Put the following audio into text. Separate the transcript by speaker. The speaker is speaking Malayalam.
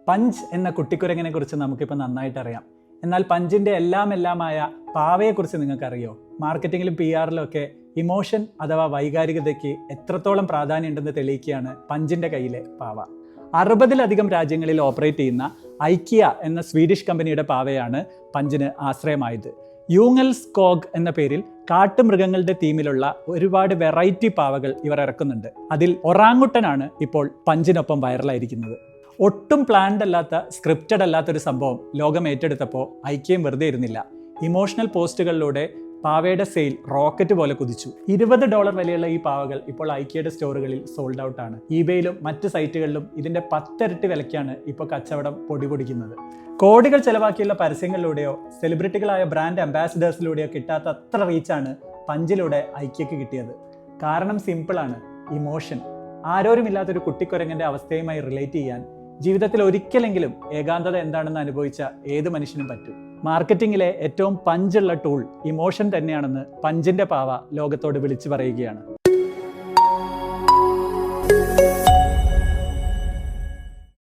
Speaker 1: പഞ്ച് എന്ന കുട്ടിക്കുരങ്ങിനെ കുറിച്ച് നമുക്കിപ്പോൾ നന്നായിട്ട് അറിയാം. എന്നാൽ പഞ്ചിൻ്റെ എല്ലാമായ പാവയെക്കുറിച്ച് നിങ്ങൾക്കറിയോ? മാർക്കറ്റിങ്ങിലും PR-ലും ഒക്കെ ഇമോഷൻ അഥവാ വൈകാരികതയ്ക്ക് എത്രത്തോളം പ്രാധാന്യമുണ്ടെന്ന് തെളിയിക്കുകയാണ് പഞ്ചിൻ്റെ കയ്യിലെ പാവ. 60-ലധികം രാജ്യങ്ങളിൽ ഓപ്പറേറ്റ് ചെയ്യുന്ന ഐക്കിയ എന്ന സ്വീഡിഷ് കമ്പനിയുടെ പാവയാണ് പഞ്ചിന് ആശ്രയമായത്. യൂങ്ങൽ സ്കോഗ് എന്ന പേരിൽ കാട്ടുമൃഗങ്ങളുടെ തീമിലുള്ള ഒരുപാട് വെറൈറ്റി പാവകൾ ഇവർ ഇറക്കുന്നുണ്ട്. അതിൽ ഒറാങ്ങുട്ടനാണ് ഇപ്പോൾ പഞ്ചിനൊപ്പം വൈറലായിരിക്കുന്നത്. ഒട്ടും പ്ലാൻഡ് അല്ലാത്ത, സ്ക്രിപ്റ്റഡ് അല്ലാത്തൊരു സംഭവം ലോകം ഏറ്റെടുത്തപ്പോൾ ഐക്യം വെറുതെ ഇരുന്നില്ല. ഇമോഷണൽ പോസ്റ്റുകളിലൂടെ പാവയുടെ സെയിൽ റോക്കറ്റ് പോലെ കുതിച്ചു. $20 വിലയുള്ള ഈ പാവകൾ ഇപ്പോൾ ഐക്യയുടെ സ്റ്റോറുകളിൽ സോൾഡ് ഔട്ട് ആണ്. ഈബേയിലും മറ്റ് സൈറ്റുകളിലും ഇതിൻ്റെ 10 ഇരട്ടി വിലയ്ക്കാണ് ഇപ്പോൾ കച്ചവടം പൊടിപൊടിക്കുന്നത്. കോടികൾ ചെലവാക്കിയുള്ള പരസ്യങ്ങളിലൂടെയോ സെലിബ്രിറ്റികളായ ബ്രാൻഡ് അംബാസിഡേഴ്സിലൂടെയോ കിട്ടാത്ത അത്ര റീച്ചാണ് പഞ്ചിലൂടെ ഐക്യക്ക് കിട്ടിയത്. കാരണം സിമ്പിളാണ്, ഇമോഷൻ. ആരോരുമില്ലാത്തൊരു കുട്ടിക്കുരങ്ങൻ്റെ അവസ്ഥയുമായി റിലേറ്റ് ചെയ്യാൻ ജീവിതത്തിൽ ഒരിക്കലെങ്കിലും ഏകാന്തത എന്താണെന്ന് അനുഭവിച്ച ഏത് മനുഷ്യനും പറ്റും. മാർക്കറ്റിങ്ങിലെ ഏറ്റവും പഞ്ചുള്ള ടൂൾ ഇമോഷൻ തന്നെയാണെന്ന് പഞ്ചിൻ്റെ പാവ ലോകത്തോട് വിളിച്ചു പറയുകയാണ്.